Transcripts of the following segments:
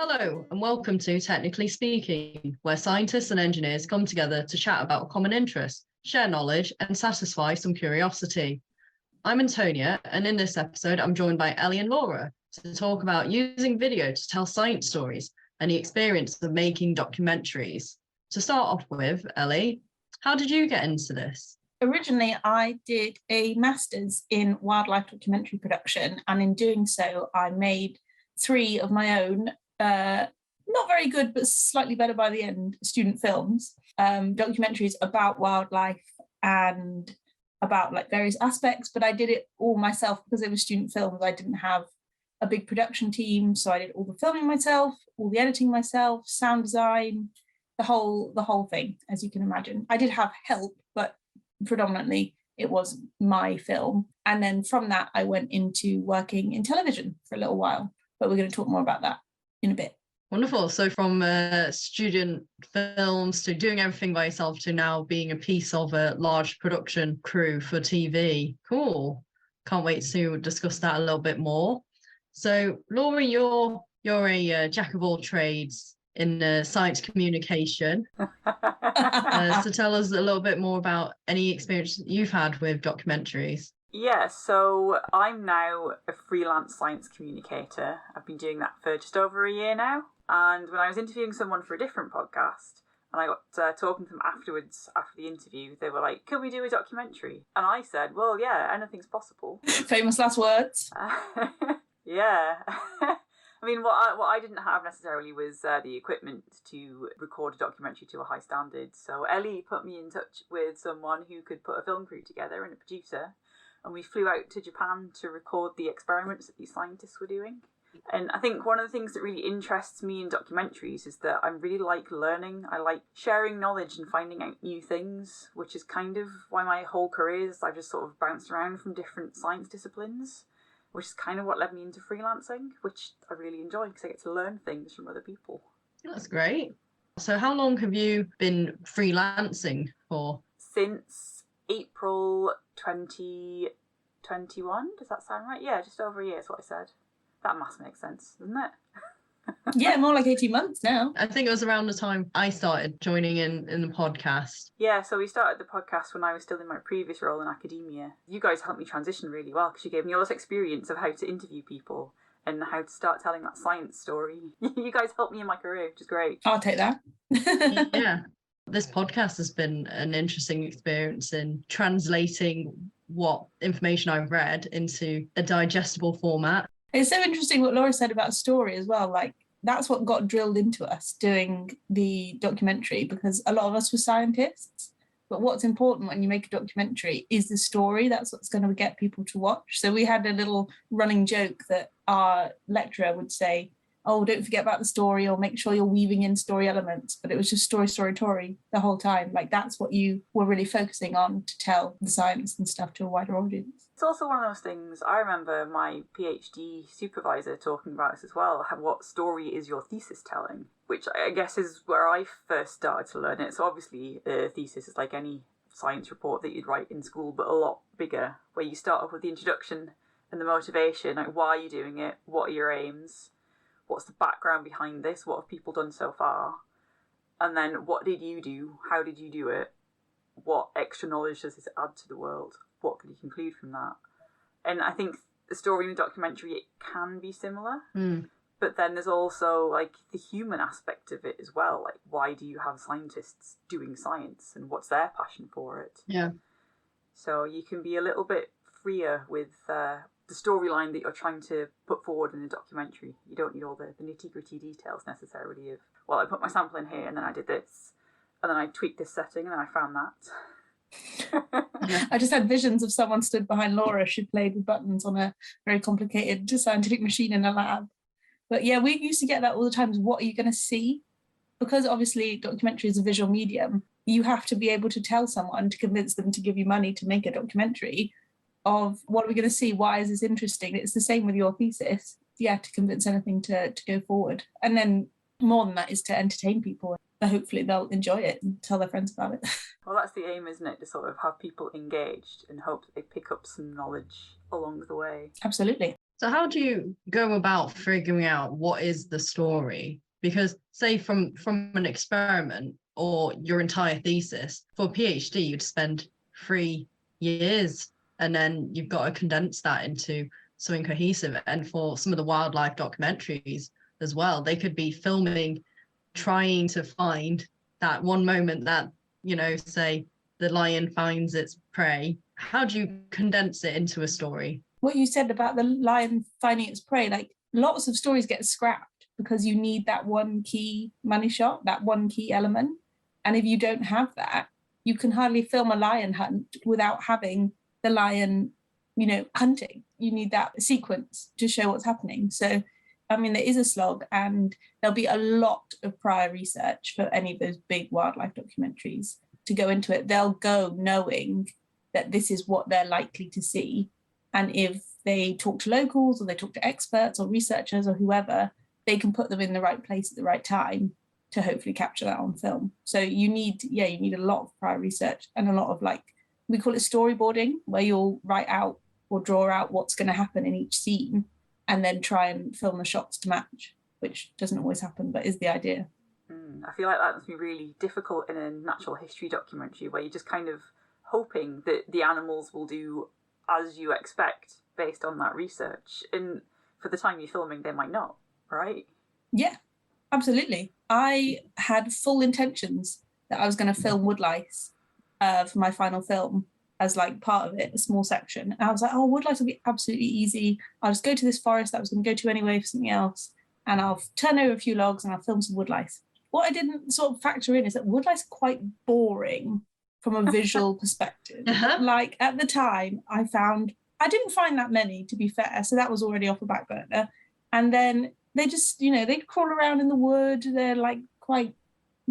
Hello and welcome to Technically Speaking, where scientists and engineers come together to chat about a common interest, share knowledge and satisfy some curiosity. I'm Antonia, and in this episode I'm joined by Ellie and Laura to talk about using video to tell science stories and the experience of making documentaries. To start off with, Ellie, how did you get into this? Originally, I did a master's in wildlife documentary production, and in doing so, I made 3 of my own, not very good, but slightly better by the end, student films, documentaries about wildlife and about like various aspects, but I did it all myself because it was student films. I didn't have a big production team, so I did all the filming myself, all the editing myself, sound design, the whole thing, as you can imagine. I did have help, but predominantly it was my film. And then from that, I went into working in television for a little while, but we're going to talk more about that in a bit. Wonderful. So from student films to doing everything by yourself to now being a piece of a large production crew for TV. Cool. Can't wait to discuss that a little bit more. So Laura, you're a jack of all trades in science communication. So tell us a little bit more about any experience you've had with documentaries. Yeah, so I'm now a freelance science communicator. I've been doing that for just over a year now. And when I was interviewing someone for a different podcast, and I got talking to them afterwards, after the interview, they were like, "Can we do a documentary?" And I said, "Well, yeah, anything's possible." Famous last words. Yeah. I mean, what I didn't have necessarily was the equipment to record a documentary to a high standard. So Ellie put me in touch with someone who could put a film crew together and a producer. And we flew out to Japan to record the experiments that these scientists were doing. And I think one of the things that really interests me in documentaries is that I really like learning. I like sharing knowledge and finding out new things, which is kind of why my whole career is I've just sort of bounced around from different science disciplines, which is kind of what led me into freelancing, which I really enjoy because I get to learn things from other people. That's great. So how long have you been freelancing for? Since April 2021, does that sound right? Yeah, just over a year is what I said. That must make sense, doesn't it? Yeah, more like 18 months now. I think it was around the time I started joining in the podcast. Yeah, so we started the podcast when I was still in my previous role in academia. You guys helped me transition really well because you gave me all this experience of how to interview people and how to start telling that science story. You guys helped me in my career, which is great. I'll take that. Yeah. This podcast has been an interesting experience in translating what information I've read into a digestible format. It's so interesting what Laura said about story as well. Like, that's what got drilled into us doing the documentary, because a lot of us were scientists. But what's important when you make a documentary is the story. That's what's going to get people to watch. So we had a little running joke that our lecturer would say, "Oh, don't forget about the story, or make sure you're weaving in story elements." But it was just story the whole time. Like, that's what you were really focusing on to tell the science and stuff to a wider audience. It's also one of those things, I remember my PhD supervisor talking about this as well, what story is your thesis telling? Which I guess is where I first started to learn it. So obviously a thesis is like any science report that you'd write in school, but a lot bigger, where you start off with the introduction and the motivation, like why are you doing it, what are your aims, what's the background behind this, what have people done so far, and then what did you do, how did you do it, what extra knowledge does this add to the world, what can you conclude from that? And I think the story in the documentary, it can be similar, but then there's also like the human aspect of it as well, like why do you have scientists doing science and what's their passion for it? Yeah. So you can be a little bit freer with the storyline that you're trying to put forward in a documentary. You don't need all the nitty-gritty details necessarily of, well, I put my sample in here and then I did this and then I tweaked this setting and then I found that. I just had visions of someone stood behind Laura. She played with buttons on a very complicated scientific machine in a lab. But yeah, we used to get that all the time. What are you going to see? Because obviously documentary is a visual medium. You have to be able to tell someone to convince them to give you money to make a documentary of what are we going to see? Why is this interesting? It's the same with your thesis. Yeah, to convince anything to go forward. And then more than that is to entertain people. Hopefully they'll enjoy it and tell their friends about it. Well, that's the aim, isn't it? To sort of have people engaged and hope that they pick up some knowledge along the way. Absolutely. So how do you go about figuring out what is the story? Because say from an experiment or your entire thesis, for a PhD, you'd spend 3 years and then you've got to condense that into something cohesive. And for some of the wildlife documentaries as well, they could be filming, trying to find that one moment that, say the lion finds its prey. How do you condense it into a story? What you said about the lion finding its prey, like lots of stories get scrapped because you need that one key money shot, that one key element. And if you don't have that, you can hardly film a lion hunt without having the lion, hunting. You need that sequence to show what's happening. So, I mean, there is a slog, and there'll be a lot of prior research for any of those big wildlife documentaries to go into it. They'll go knowing that this is what they're likely to see. And if they talk to locals or they talk to experts or researchers or whoever, they can put them in the right place at the right time to hopefully capture that on film. So you need a lot of prior research and a lot of, like, we call it storyboarding, where you'll write out or draw out what's going to happen in each scene and then try and film the shots to match, which doesn't always happen, but is the idea. I feel like that must be really difficult in a natural history documentary where you're just kind of hoping that the animals will do as you expect based on that research. And for the time you're filming, they might not, right? Yeah, absolutely. I had full intentions that I was going to film woodlice for my final film as like part of it, a small section. And I was like, oh, woodlice will be absolutely easy. I'll just go to this forest that I was going to go to anyway for something else, and I'll turn over a few logs and I'll film some woodlice. What I didn't sort of factor in is that woodlice are quite boring from a visual perspective. Like at the time, I didn't find that many, to be fair, so that was already off the back burner. And then they just, they crawl around in the wood. They're like quite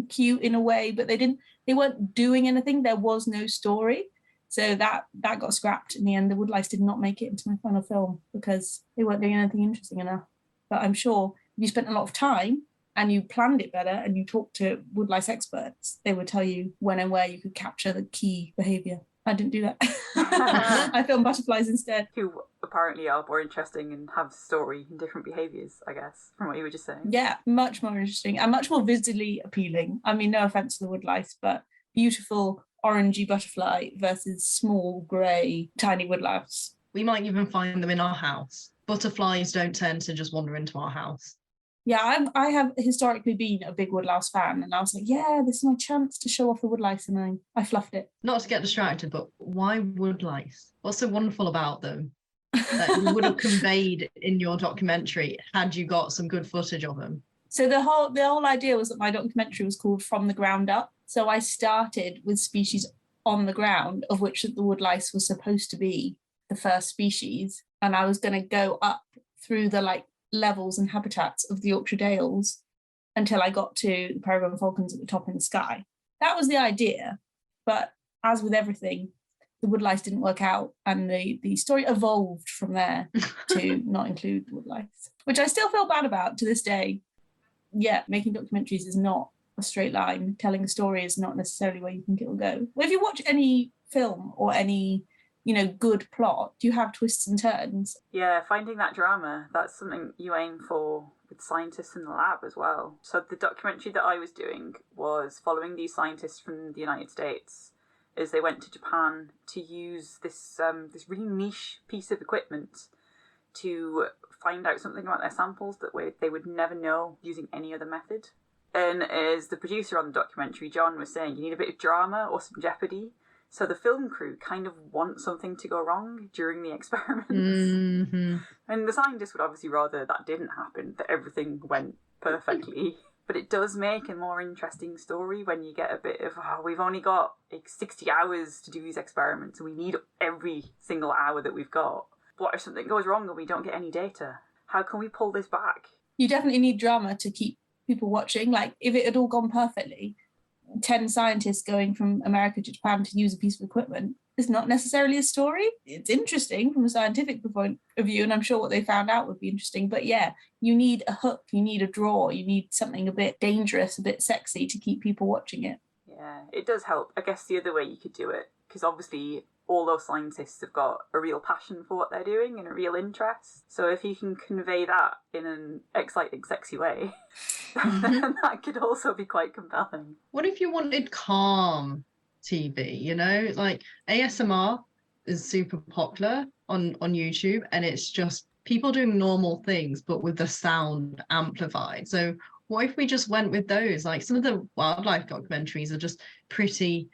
cute in a way, but they weren't doing anything. There was no story. So that got scrapped in the end. The woodlice did not make it into my final film because they weren't doing anything interesting enough. But I'm sure if you spent a lot of time and you planned it better and you talked to woodlice experts, they would tell you when and where you could capture the key behaviour. I didn't do that. I filmed butterflies instead. Who apparently are more interesting and have story and different behaviours, I guess, from what you were just saying. Yeah, much more interesting and much more visually appealing. I mean, no offence to the woodlice, but beautiful orangey butterfly versus small, grey, tiny woodlouse. We might even find them in our house. Butterflies don't tend to just wander into our house. Yeah, I have historically been a big woodlouse fan, and I was like, yeah, this is my chance to show off the woodlice, and I fluffed it. Not to get distracted, but why woodlice? What's so wonderful about them that you would have conveyed in your documentary had you got some good footage of them? So the whole idea was that my documentary was called From the Ground Up. So I started with species on the ground, of which the woodlice was supposed to be the first species, and I was going to go up through the levels and habitats of the Yorkshire Dales until I got to the peregrine falcons at the top in the sky. That was the idea, but as with everything, the woodlice didn't work out, and the story evolved from there to not include the woodlice, which I still feel bad about to this day. Yeah, making documentaries is not a straight line. Telling a story is not necessarily where you think it will go. Well, if you watch any film or any good plot, you have twists and turns. Yeah, finding that drama, that's something you aim for with scientists in the lab as well. So the documentary that I was doing was following these scientists from the United States as they went to Japan to use this really niche piece of equipment to find out something about their samples that they would never know using any other method. And as the producer on the documentary, John, was saying, you need a bit of drama or some jeopardy. So the film crew kind of want something to go wrong during the experiments. Mm-hmm. And the scientists would obviously rather that didn't happen, that everything went perfectly. But it does make a more interesting story when you get a bit of, we've only got 60 hours to do these experiments and we need every single hour that we've got. What if something goes wrong and we don't get any data? How can we pull this back? You definitely need drama to keep people watching. Like, if it had all gone perfectly, 10 scientists going from America to Japan to use a piece of equipment is not necessarily a story. It's interesting from a scientific point of view, and I'm sure what they found out would be interesting. But yeah, you need a hook, you need a draw, you need something a bit dangerous, a bit sexy to keep people watching it. Yeah, it does help. I guess the other way you could do it because obviously all those scientists have got a real passion for what they're doing and a real interest. So if you can convey that in an exciting, sexy way, then that could also be quite compelling. What if you wanted calm TV, you know, like ASMR is super popular on YouTube, and it's just people doing normal things but with the sound amplified. So what if we just went with those? Like some of the wildlife documentaries are just pretty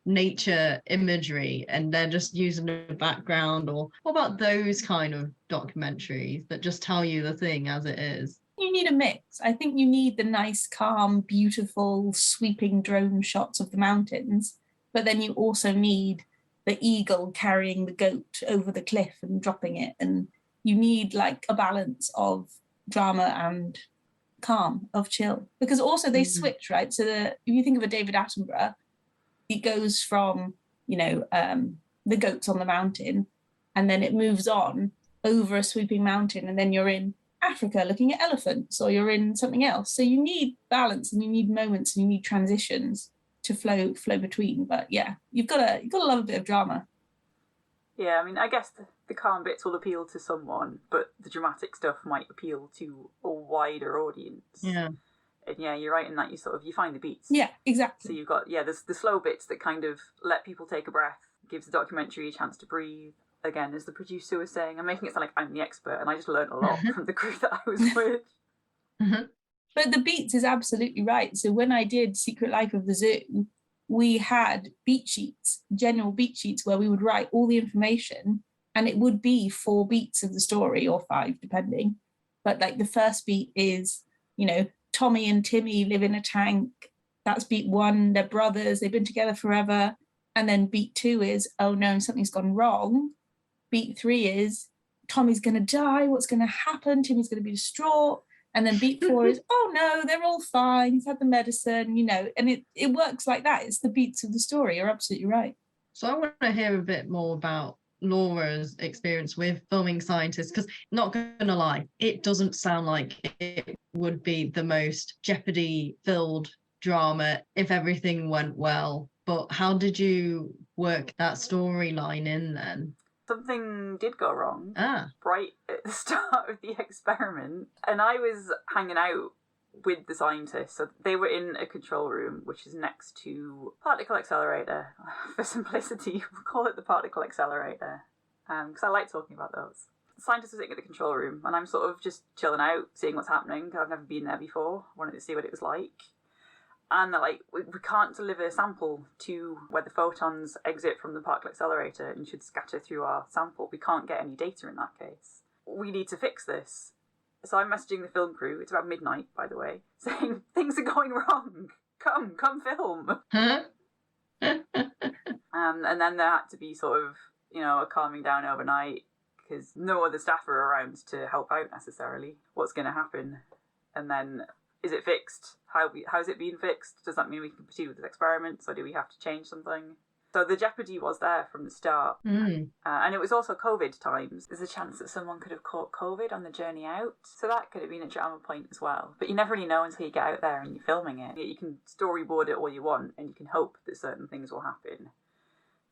nature imagery and they're just using the background, or what about those kind of documentaries that just tell you the thing as it is? You need a mix. I think you need the nice, calm, beautiful, sweeping drone shots of the mountains, but then you also need the eagle carrying the goat over the cliff and dropping it. And you need like a balance of drama and calm, of chill. Because also they switch, right? So if you think of a David Attenborough, it goes from, the goats on the mountain, and then it moves on over a sweeping mountain, and then you're in Africa looking at elephants, or you're in something else. So you need balance, and you need moments, and you need transitions to flow between. But yeah, you've got to love a bit of drama. Yeah, I mean, I guess the calm bits will appeal to someone, but the dramatic stuff might appeal to a wider audience. Yeah. And yeah, you're right in that you find the beats. Yeah, exactly. So you've got, there's the slow bits that kind of let people take a breath, gives the documentary a chance to breathe. Again, as the producer was saying, I'm making it sound like I'm the expert, and I just learned a lot from the crew that I was with. But the beats is absolutely right. So when I did Secret Life of the Zoo, we had beat sheets, general beat sheets, where we would write all the information, and it would be 4 beats of the story, or 5, depending. But like the first beat is, Tommy and Timmy live in a tank. That's beat 1. They're brothers. They've been together forever. And then beat 2 is, oh no, something's gone wrong. Beat 3 is, Tommy's going to die. What's going to happen? Timmy's going to be distraught. And then beat 4 is, oh no, they're all fine. He's had the medicine, and it works like that. It's the beats of the story. You're absolutely right. So I want to hear a bit more about Laura's experience with filming scientists, because not gonna lie, it doesn't sound like it would be the most Jeopardy filled drama if everything went well. But how did you work that storyline in then? Something did go wrong right at the start of the experiment, and I was hanging out with the scientists. So they were in a control room, which is next to particle accelerator. For simplicity, we'll call it the particle accelerator, because I like talking about those. The scientists were sitting at the control room, and I'm sort of just chilling out, seeing what's happening. I've never been there before. Wanted to see what it was like. And they're like, we can't deliver a sample to where the photons exit from the particle accelerator and should scatter through our sample. We can't get any data in that case. We need to fix this. So I'm messaging the film crew, it's about midnight, by the way, saying, things are going wrong. Come film. And then there had to be sort of, a calming down overnight, because no other staff are around to help out necessarily. What's going to happen? And then, is it fixed? How's it being fixed? Does that mean we can proceed with this experiment? So do we have to change something? So the jeopardy was there from the start. And it was also COVID times. There's a chance that someone could have caught COVID on the journey out. So that could have been a drama point as well. But you never really know until you get out there and you're filming it. You can storyboard it all you want, and you can hope that certain things will happen.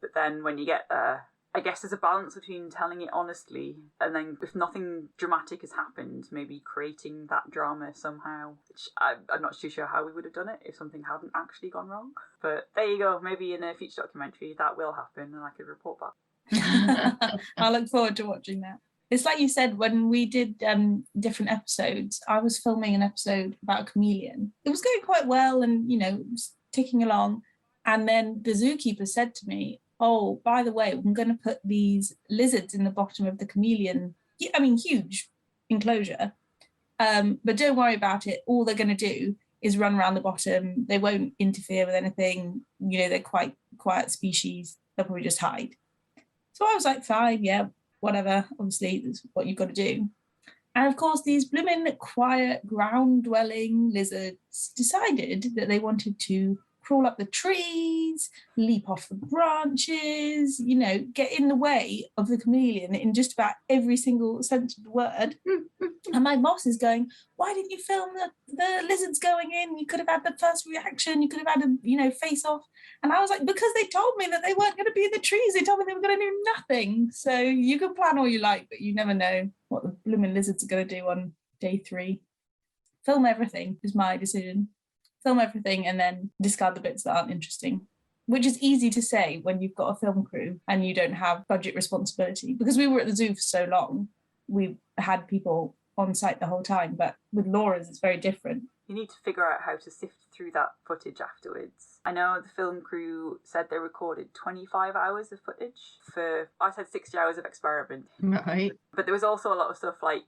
But then when you get there, I guess there's a balance between telling it honestly, and then if nothing dramatic has happened, maybe creating that drama somehow. Which I'm not too sure how we would have done it if something hadn't actually gone wrong. But there you go. Maybe in a future documentary that will happen, and I could report back. I look forward to watching that. It's like you said, when we did different episodes, I was filming an episode about a chameleon. It was going quite well, and it was ticking along. And then the zookeeper said to me, oh, by the way, I'm going to put these lizards in the bottom of the chameleon. I mean, huge enclosure. But don't worry about it. All they're going to do is run around the bottom. They won't interfere with anything. They're quite quiet species. They'll probably just hide. So I was like, fine, yeah, whatever. Obviously, that's what you've got to do. And of course, these blooming quiet ground-dwelling lizards decided that they wanted to crawl up the trees, leap off the branches, you know, get in the way of the chameleon in just about every single sense of the word. And my boss is going, why didn't you film the lizards going in? You could have had the first reaction. You could have had a, you know, face off. And I was like, because they told me that they weren't going to be in the trees. They told me they were going to do nothing. So you can plan all you like, but you never know what the blooming lizards are going to do on day 3. Film everything is my decision. Film everything and then discard the bits that aren't interesting, which is easy to say when you've got a film crew and you don't have budget responsibility. Because we were at the zoo for so long, we had people on site the whole time, but with Laura's it's very different. You need to figure out how to sift through that footage afterwards. I know the film crew said they recorded 25 hours of footage for, I said 60 hours of experiment. Right. But there was also a lot of stuff like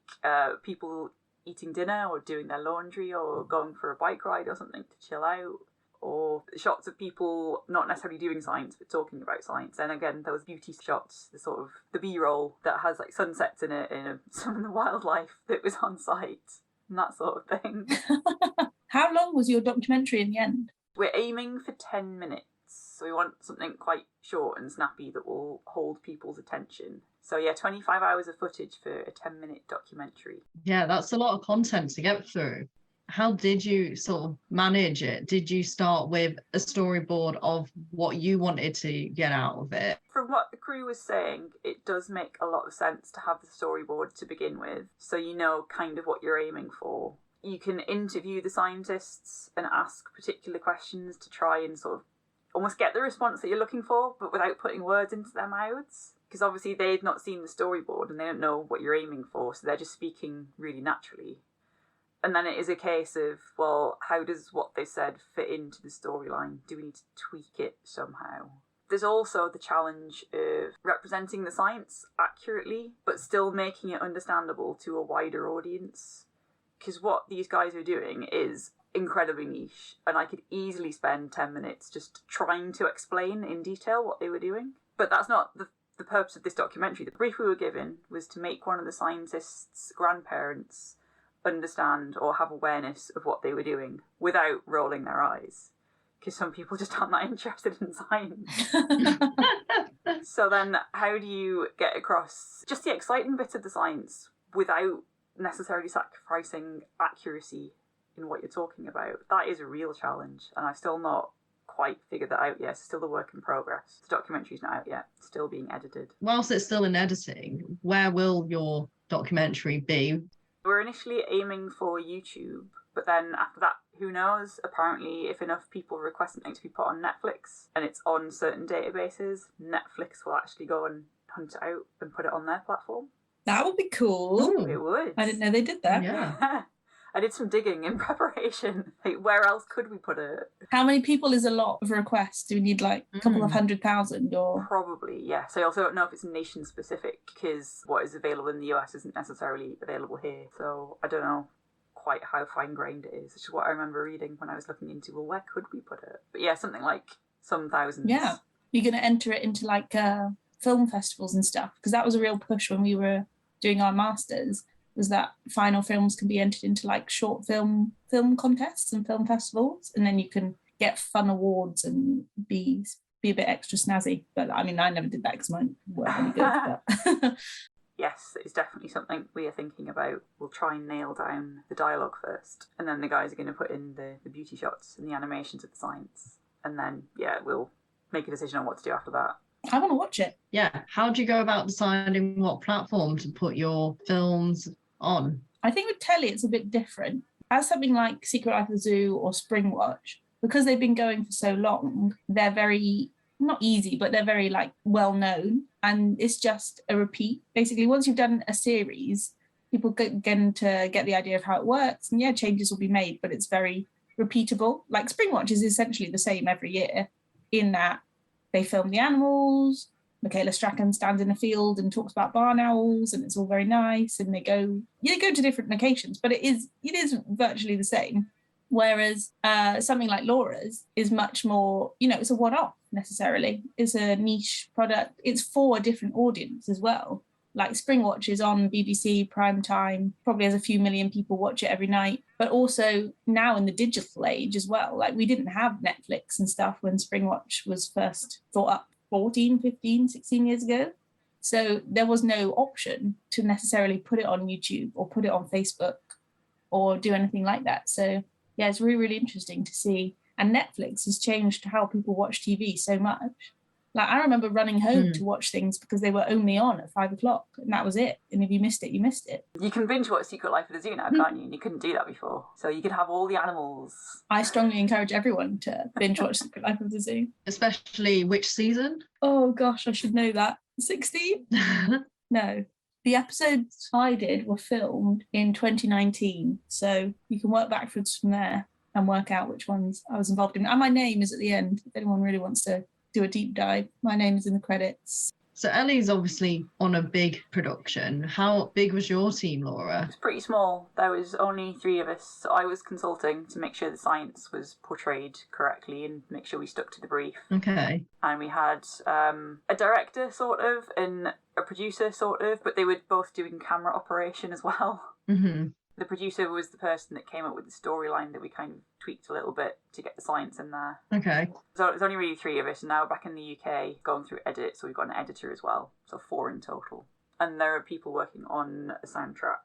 people eating dinner or doing their laundry or going for a bike ride or something to chill out, or shots of people not necessarily doing science but talking about science. And again, there was beauty shots, the sort of the B-roll that has like sunsets in it, some of the wildlife that was on site and that sort of thing. How long was your documentary in the end? We're aiming for 10 minutes, so we want something quite short and snappy that will hold people's attention. So yeah, 25 hours of footage for a 10-minute documentary. Yeah, that's a lot of content to get through. How did you sort of manage it? Did you start with a storyboard of what you wanted to get out of it? From what the crew was saying, it does make a lot of sense to have the storyboard to begin with, so you know kind of what you're aiming for. You can interview the scientists and ask particular questions to try and sort of almost get the response that you're looking for, but without putting words into their mouths. Because obviously they've not seen the storyboard and they don't know what you're aiming for, so they're just speaking really naturally. And then it is a case of, well, how does what they said fit into the storyline? Do we need to tweak it somehow? There's also the challenge of representing the science accurately, but still making it understandable to a wider audience. Because what these guys are doing is incredibly niche, and I could easily spend 10 minutes just trying to explain in detail what they were doing. But that's not the purpose of this documentary. The brief we were given was to make one of the scientists' grandparents understand or have awareness of what they were doing without rolling their eyes, because some people just aren't that interested in science. So then how do you get across just the exciting bits of the science without necessarily sacrificing accuracy in what you're talking about? That is a real challenge, and I've still not quite figured that out yet. It's still a work in progress. The documentary's not out yet, it's still being edited. Whilst it's still in editing, where will your documentary be? We're initially aiming for YouTube, but then after that, who knows? Apparently, if enough people request something to be put on Netflix and it's on certain databases, Netflix will actually go and hunt it out and put it on their platform. That would be cool. Ooh. It would. I didn't know they did that. Yeah. I did some digging in preparation. Like, where else could we put it? How many people is a lot of requests? Do we need like a couple of 100,000 or? Probably, yes. I also don't know if it's nation specific, because what is available in the US isn't necessarily available here. So I don't know quite how fine-grained it is, which is what I remember reading when I was looking into, well, where could we put it? But yeah, something like some thousands. Yeah. You're going to enter it into like film festivals and stuff, because that was a real push when we were doing our masters, was that final films can be entered into like short film contests and film festivals, and then you can get fun awards and be a bit extra snazzy. But I mean, I never did that because mine weren't any good. But Yes, it's definitely something we are thinking about. We'll try and nail down the dialogue first, and then the guys are going to put in the beauty shots and the animations of the science, and then yeah, we'll make a decision on what to do after that. I want to watch it. Yeah. How do you go about deciding what platform to put your films on? I think with telly, it's a bit different. As something like Secret Life of the Zoo or Springwatch, because they've been going for so long, they're very, not easy, but they're very like well known. And it's just a repeat. Basically, once you've done a series, people get to get the idea of how it works. And yeah, changes will be made, but it's very repeatable. Like Springwatch is essentially the same every year, in that they film the animals, Michaela Strachan stands in a field and talks about barn owls, and it's all very nice, and they go to different locations, but it is virtually the same. Whereas something like Laura's is much more, it's a one-off necessarily. It's a niche product. It's for a different audience as well, Like Springwatch is on BBC prime time, probably has a few million people watch it every night. But also now in the digital age as well, like we didn't have Netflix and stuff when Springwatch was first thought up 14, 15, 16 years ago. So there was no option to necessarily put it on YouTube or put it on Facebook or do anything like that. So yeah, it's really, really interesting to see. And Netflix has changed how people watch TV so much. Like I remember running home to watch things because they were only on at 5 o'clock and that was it. And if you missed it, you missed it. You can binge watch Secret Life of the Zoo now, can't you? And you couldn't do that before. So you could have all the animals. I strongly encourage everyone to binge watch Secret Life of the Zoo. Especially which season? Oh gosh, I should know that. 16? No. The episodes I did were filmed in 2019. So you can work backwards from there and work out which ones I was involved in. And my name is at the end, if anyone really wants to do a deep dive. My name is in the credits. So Ellie's obviously on a big production. How big was your team, Laura? It's pretty small. There was only 3 of us. So I was consulting to make sure the science was portrayed correctly and make sure we stuck to the brief. Okay. And we had a director, sort of, and a producer, sort of, but they were both doing camera operation as well. Mm-hmm. The producer was the person that came up with the storyline that we kind of tweaked a little bit to get the science in there. Okay. So there's only really 3 of us, and now we're back in the UK going through edit, so we've got an editor as well. So 4 in total. And there are people working on a soundtrack.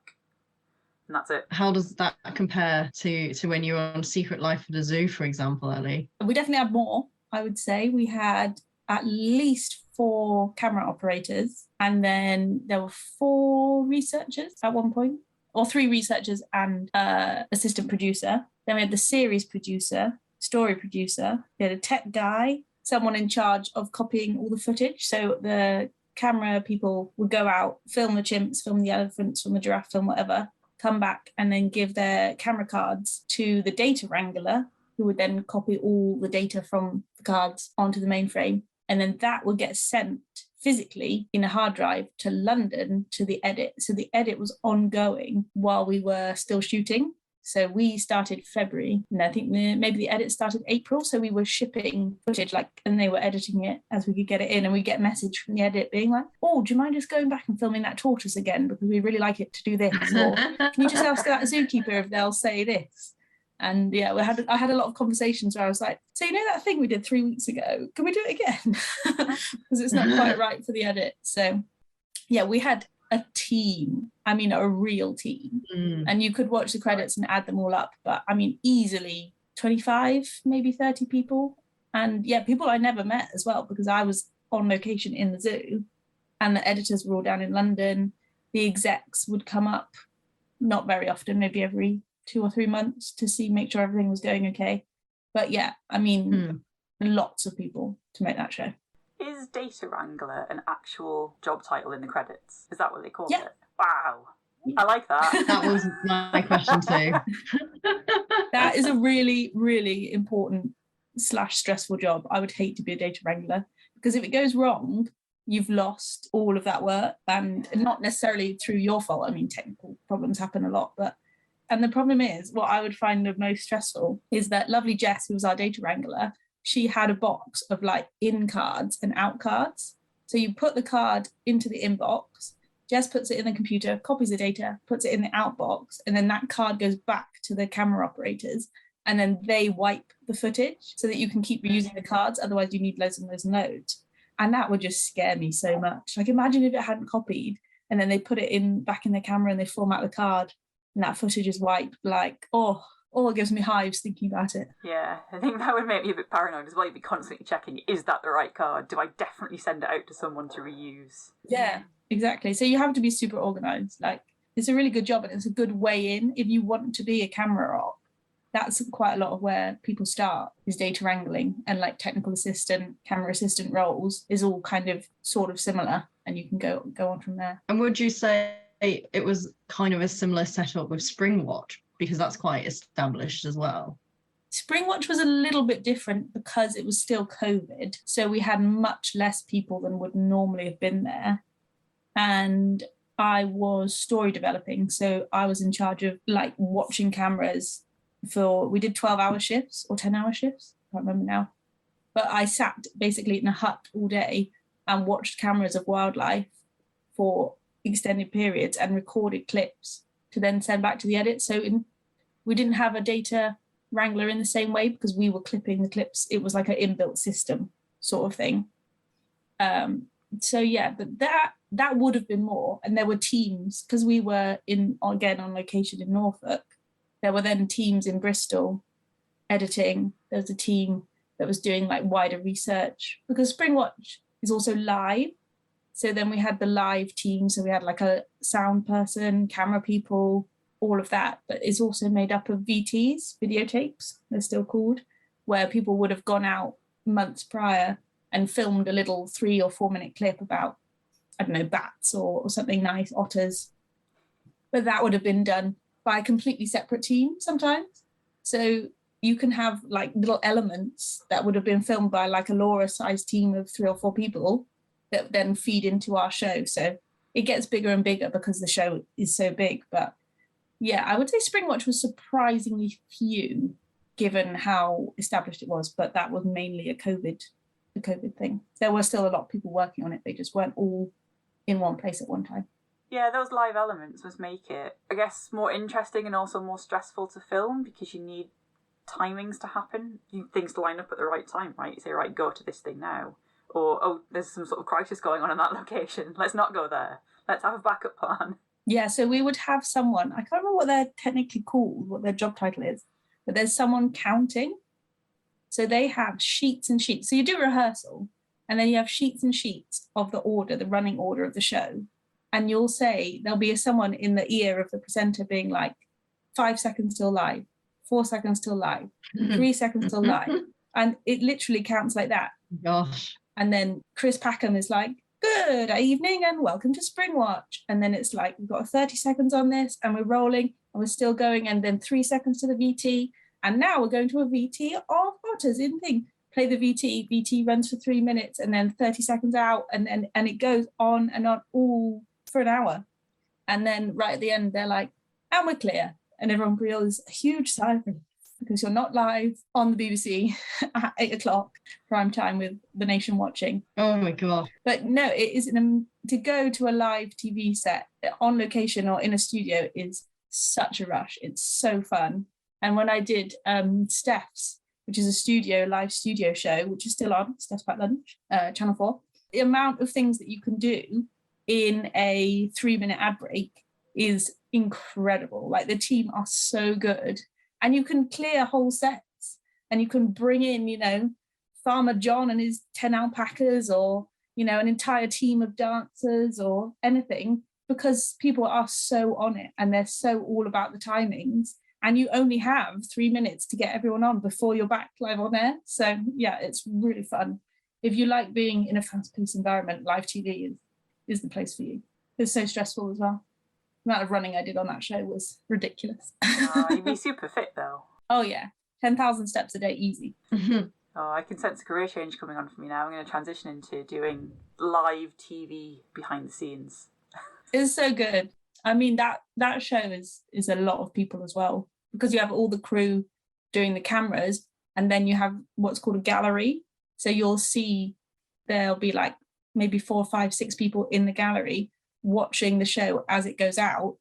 And that's it. How does that compare to when you were on Secret Life of the Zoo, for example, Ellie? We definitely had more, I would say. We had at least 4 camera operators, and then there were 4 researchers at one point. Or 3 researchers and assistant producer. Then we had the series producer, story producer. We had a tech guy, someone in charge of copying all the footage. So the camera people would go out, film the chimps, film the elephants, film the giraffe, film whatever, come back and then give their camera cards to the data wrangler, who would then copy all the data from the cards onto the mainframe. And then that would get sent physically in a hard drive to London to the edit. So the edit was ongoing while we were still shooting. So we started February, and I think maybe the edit started April. So we were shipping footage, and they were editing it as we could get it in, and we get a message from the edit being like, "Oh, do you mind just going back and filming that tortoise again because we really like it to do this?" Or "Can you just ask that zookeeper if they'll say this?" And yeah, I had a lot of conversations where I was like, "So you know that thing we did 3 weeks ago? Can we do it again?" Because it's not quite right for the edit. So yeah, we had a team. I mean, a real team. And you could watch the credits and add them all up. But I mean, easily 25, maybe 30 people. And yeah, people I never met as well, because I was on location in the zoo and the editors were all down in London. The execs would come up, not very often, maybe every 2 or 3 months to make sure everything was going okay. But yeah, I mean, lots of people to make that show. Is Data Wrangler an actual job title in the credits? Is that what they call Yeah. it? Wow. I like that. That was my question too. That is a really, really important / stressful job. I would hate to be a data wrangler, because if it goes wrong, you've lost all of that work, and not necessarily through your fault. I mean, technical problems happen a lot, and the problem is, what I would find the most stressful is that lovely Jess, who was our data wrangler, she had a box of in cards and out cards. So you put the card into the inbox, Jess puts it in the computer, copies the data, puts it in the out box, and then that card goes back to the camera operators, and then they wipe the footage so that you can keep reusing the cards. Otherwise you need loads and loads and loads. And that would just scare me so much. Imagine if it hadn't copied and then they put it back in the camera and they format the card and that footage is wiped. It gives me hives thinking about it. Yeah, I think that would make me a bit paranoid as well. You'd be constantly checking, is that the right card? Do I definitely send it out to someone to reuse? Yeah, exactly. So you have to be super organised. It's a really good job, and it's a good way in if you want to be a camera op. That's quite a lot of where people start, is data wrangling, and technical assistant, camera assistant roles is all kind of sort of similar, and you can go on from there. And would you say it was kind of a similar setup with Springwatch, because that's quite established as well? Springwatch was a little bit different because it was still COVID, so we had much less people than would normally have been there, and I was story developing, so I was in charge of watching cameras. We did 12-hour shifts or 10-hour shifts, I can't remember now, but I sat basically in a hut all day and watched cameras of wildlife for extended periods and recorded clips to then send back to the edit. So we didn't have a data wrangler in the same way because we were clipping the clips. It was like an inbuilt system sort of thing. So yeah, but that would have been more. And there were teams, because we were on location in Norfolk. There were then teams in Bristol editing. There was a team that was doing like wider research, because Springwatch is also live. So then we had the live team. So we had like a sound person, camera people, all of that. But it's also made up of VTs, videotapes, they're still called, where people would have gone out months prior and filmed a little 3 or 4 minute clip about, I don't know, bats or something nice, otters. But that would have been done by a completely separate team sometimes. So you can have like little elements that would have been filmed by like a Laura sized team of 3 or 4 people that then feed into our show. So it gets bigger and bigger because the show is so big. But yeah, I would say Springwatch was surprisingly few given how established it was, but that was mainly a COVID thing. There were still a lot of people working on it. They just weren't all in one place at one time. Yeah, those live elements must make it, I guess, more interesting and also more stressful to film, because you need timings to happen. You need things to line up at the right time, right? You say, right, go to this thing now. Or, oh, there's some sort of crisis going on in that location. Let's not go there. Let's have a backup plan. Yeah, so we would have someone, I can't remember what they're technically called, what their job title is, but there's someone counting. So they have sheets and sheets. So you do rehearsal, and then you have sheets and sheets of the order, the running order of the show. And you'll say, there'll be someone in the ear of the presenter being like, 5 seconds till live, 4 seconds till live, 3 seconds till live. And it literally counts like that. Gosh. And then Chris Packham is like, good evening and welcome to Springwatch. And then it's like, we've got 30 seconds on this and we're rolling and we're still going. And then 3 seconds to the VT. And now we're going to a VT of otters in thing. Play the VT runs for 3 minutes and then 30 seconds out. And it goes on and on all for an hour. And then right at the end, they're like, and we're clear. And everyone feels a huge sigh of relief because you're not live on the BBC at 8 o'clock prime time with the nation watching. Oh my God. But no, it is to go to a live TV set on location or in a studio is such a rush. It's so fun. And when I did Steph's, which is a live studio show, which is still on, Steph's Back Lunch, Channel 4, the amount of things that you can do in a 3-minute ad break is incredible. Like the team are so good. And you can clear whole sets and you can bring in, Farmer John and his 10 alpacas or, an entire team of dancers or anything, because people are so on it and they're so all about the timings. And you only have 3 minutes to get everyone on before you're back live on air. So yeah, it's really fun. If you like being in a fast-paced environment, live TV is the place for you. It's so stressful as well. The amount of running I did on that show was ridiculous. You'd be super fit though. Oh yeah, 10,000 steps a day, easy. Oh, I can sense a career change coming on for me now. I'm going to transition into doing live TV behind the scenes. It's so good. I mean, that show is a lot of people as well, because you have all the crew doing the cameras, and then you have what's called a gallery. So you'll see there'll be like maybe 4, 5, 6 people in the gallery watching the show as it goes out,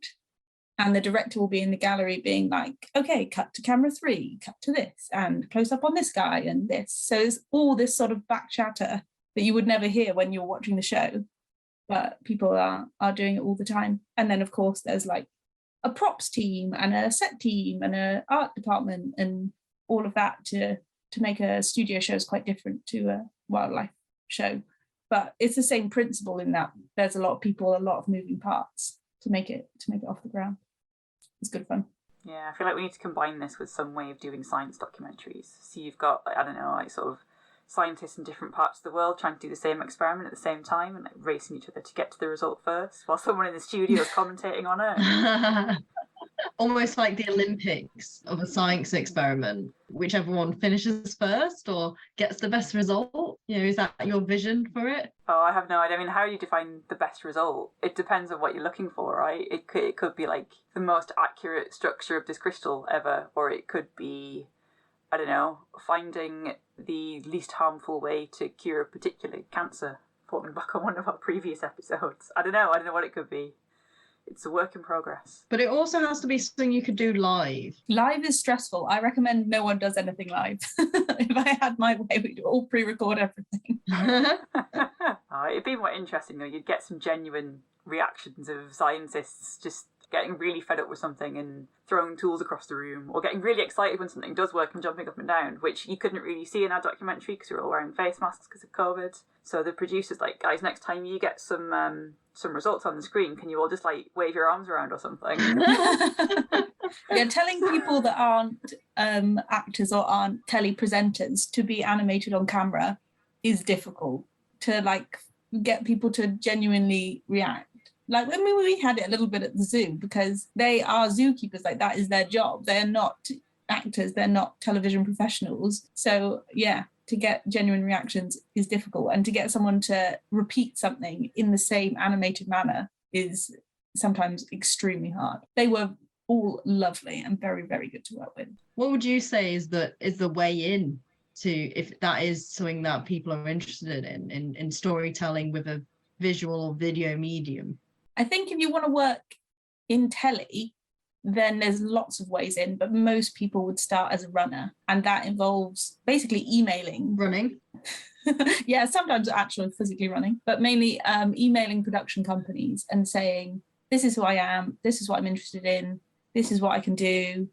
and the director will be in the gallery being like, okay, cut to camera 3, cut to this, and close up on this guy and this. So it's all this sort of back chatter that you would never hear when you're watching the show, but people are doing it all the time. And then of course there's like a props team and a set team and an art department and all of that to make a studio show is quite different to a wildlife show. But it's the same principle in that there's a lot of people, a lot of moving parts to make it off the ground. It's good fun. Yeah, I feel like we need to combine this with some way of doing science documentaries. So you've got, I don't know, like sort of scientists in different parts of the world trying to do the same experiment at the same time and like racing each other to get to the result first, while someone in the studio is commentating on it. Almost like the Olympics of a science experiment, whichever one finishes first or gets the best result. Is that your vision for it? Oh, I have no idea. I mean, how do you define the best result? It depends on what you're looking for, right? It could be like the most accurate structure of this crystal ever, or it could be, I don't know, finding the least harmful way to cure a particular cancer falling back on one of our previous episodes. I don't know what it could be. It's a work in progress. But it also has to be something you could do live. Live is stressful. I recommend no one does anything live. If I had my way, we'd all pre-record everything. It'd be more interesting though. You'd get some genuine reactions of scientists just getting really fed up with something and throwing tools across the room, or getting really excited when something does work and jumping up and down, which you couldn't really see in our documentary because we were all wearing face masks because of COVID. So the producer's like, guys, next time you get some results on the screen, can you all just like wave your arms around or something? Yeah, telling people that aren't actors or aren't telepresenters to be animated on camera is difficult to like get people to genuinely react. Like when we had it a little bit at the zoo, because they are zookeepers, like that is their job. They're not actors, they're not television professionals. So yeah, to get genuine reactions is difficult. And to get someone to repeat something in the same animated manner is sometimes extremely hard. They were all lovely and very, very good to work with. What would you say is the way in to, if that is something that people are interested in storytelling with a visual or video medium? I think if you want to work in telly, then there's lots of ways in, but most people would start as a runner, and that involves basically emailing. Running? Yeah, sometimes actually physically running, but mainly emailing production companies and saying, this is who I am, this is what I'm interested in, this is what I can do.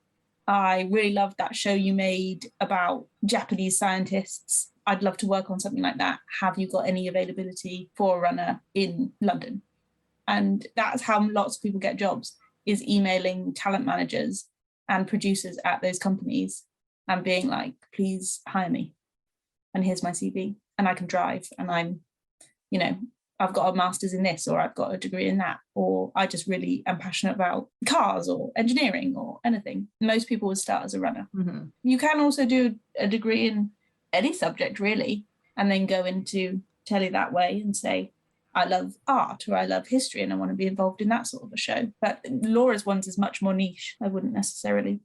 I really loved that show you made about Japanese scientists. I'd love to work on something like that. Have you got any availability for a runner in London? And that's how lots of people get jobs, is emailing talent managers and producers at those companies and being like, please hire me. And here's my CV. And I can drive. And I'm, I've got a master's in this, or I've got a degree in that, or I just really am passionate about cars or engineering or anything. Most people would start as a runner. Mm-hmm. You can also do a degree in any subject, really, and then go into telly that way and say, I love art or I love history and I want to be involved in that sort of a show. But Laura's ones is much more niche. I wouldn't necessarily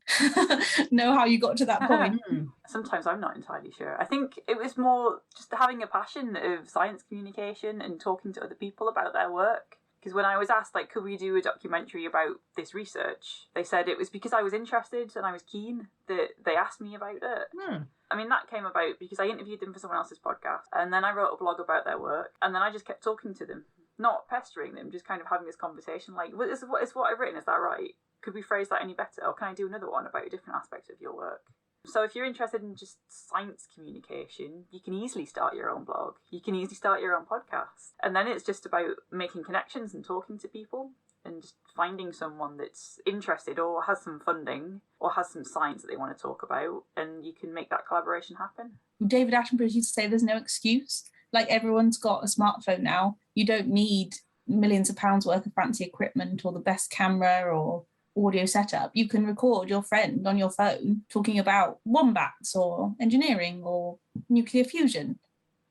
know how you got to that point. Sometimes I'm not entirely sure. I think it was more just having a passion of science communication and talking to other people about their work. Because when I was asked, like, could we do a documentary about this research, they said it was because I was interested and I was keen that they asked me about it. I mean, that came about because I interviewed them for someone else's podcast, and then I wrote a blog about their work, and then I just kept talking to them, not pestering them, just kind of having this conversation, like, is what I've written, is that right? Could we phrase that any better? Or can I do another one about a different aspect of your work? So if you're interested in just science communication, you can easily start your own blog. You can easily start your own podcast. And then it's just about making connections and talking to people and just finding someone that's interested or has some funding or has some science that they want to talk about, and you can make that collaboration happen. David Attenborough used to say there's no excuse. Like, everyone's got a smartphone now. You don't need millions of pounds worth of fancy equipment or the best camera or audio setup. You can record your friend on your phone talking about wombats or engineering or nuclear fusion,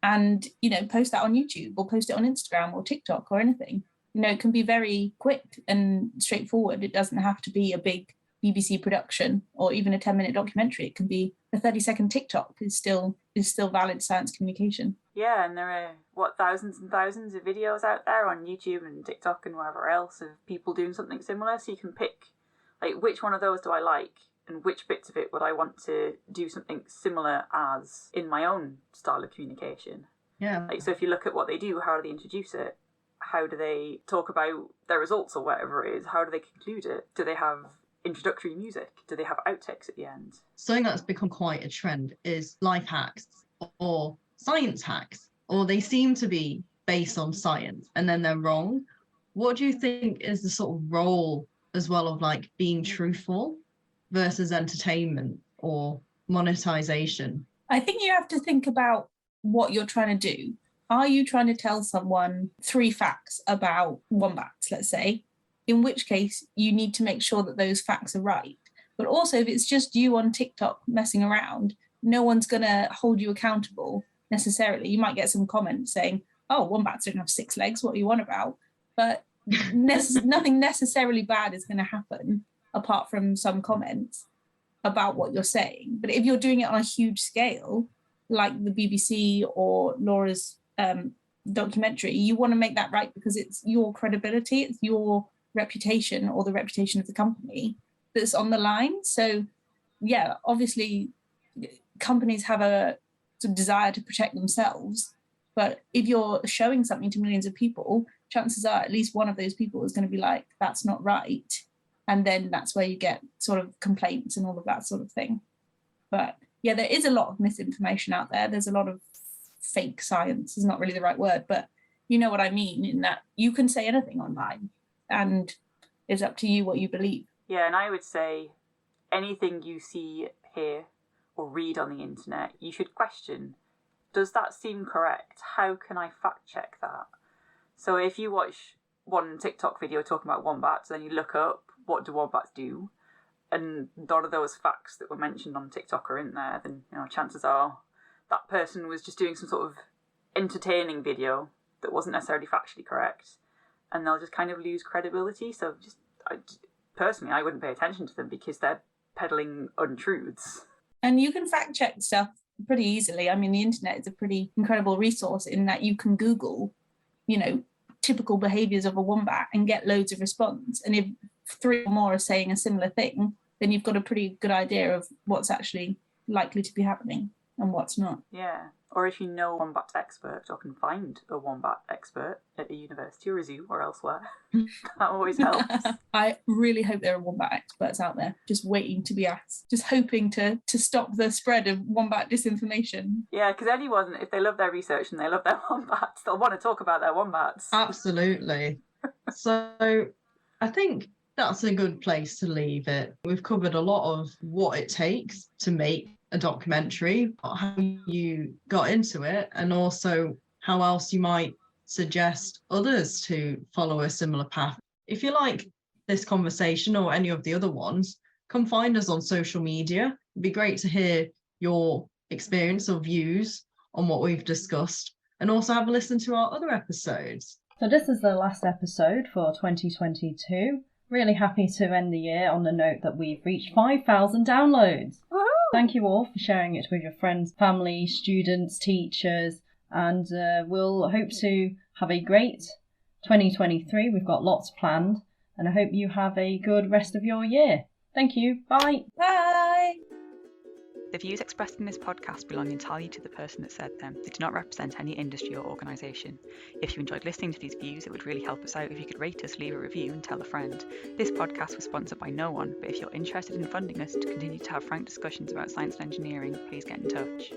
and post that on YouTube or post it on Instagram or TikTok or anything. It can be very quick and straightforward. It doesn't have to be a big BBC production or even a 10-minute documentary. It can be a 30-second TikTok is still valid science communication. Yeah, and there are thousands and thousands of videos out there on YouTube and TikTok and wherever else of people doing something similar. So you can pick, like, which one of those do I like and which bits of it would I want to do something similar as in my own style of communication. Yeah. Like, so if you look at what they do, how do they introduce it? How do they talk about their results or whatever it is? How do they conclude it? Do they have introductory music? Do they have outtakes at the end? Something that's become quite a trend is life hacks or science hacks, or they seem to be based on science and then they're wrong. What do you think is the sort of role as well of like being truthful versus entertainment or monetization? I think you have to think about what you're trying to do. Are you trying to tell someone 3 facts about wombats, let's say? In which case, you need to make sure that those facts are right. But also, if it's just you on TikTok messing around, no one's going to hold you accountable necessarily. You might get some comments saying, oh, wombats don't have 6 legs, what are you on about? But nothing necessarily bad is going to happen apart from some comments about what you're saying. But if you're doing it on a huge scale, like the BBC or Laura's documentary, you want to make that right because it's your credibility, it's your reputation or the reputation of the company that's on the line. So yeah, obviously companies have a sort of desire to protect themselves, but if you're showing something to millions of people, chances are at least one of those people is going to be like, that's not right. And then that's where you get sort of complaints and all of that sort of thing. But yeah, there is a lot of misinformation out there. There's a lot of fake science, is not really the right word, but you know what I mean, in that you can say anything online and it's up to you what you believe. Yeah, and I would say anything you see, hear, or read on the internet, you should question, does that seem correct? How can I fact check that? So if you watch one TikTok video talking about wombats, then you look up, what do wombats do? And none of those facts that were mentioned on TikTok are in there, then chances are that person was just doing some sort of entertaining video that wasn't necessarily factually correct, and they'll just kind of lose credibility. So personally, I wouldn't pay attention to them because they're peddling untruths. And you can fact check stuff pretty easily. I mean, the internet is a pretty incredible resource in that you can Google, typical behaviours of a wombat and get loads of response. And if 3 or more are saying a similar thing, then you've got a pretty good idea of what's actually likely to be happening and what's not. Yeah. Or if you know a wombat expert or can find a wombat expert at a university or a zoo or elsewhere, that always helps. I really hope there are wombat experts out there just waiting to be asked, just hoping to stop the spread of wombat disinformation. Yeah, because anyone, if they love their research and they love their wombats, they'll want to talk about their wombats. Absolutely. So I think that's a good place to leave it. We've covered a lot of what it takes to make a documentary, how you got into it, and also how else you might suggest others to follow a similar path. If you like this conversation or any of the other ones, come find us on social media. It'd be great to hear your experience or views on what we've discussed, and also have a listen to our other episodes. So this is the last episode for 2022. Really happy to end the year on the note that we've reached 5,000 downloads. Woohoo! Thank you all for sharing it with your friends, family, students, teachers, and we'll hope to have a great 2023. We've got lots planned, and I hope you have a good rest of your year. Thank you. Bye. Bye. The views expressed in this podcast belong entirely to the person that said them. They do not represent any industry or organisation. If you enjoyed listening to these views, it would really help us out if you could rate us, leave a review and tell a friend. This podcast was sponsored by no one, but if you're interested in funding us to continue to have frank discussions about science and engineering, please get in touch.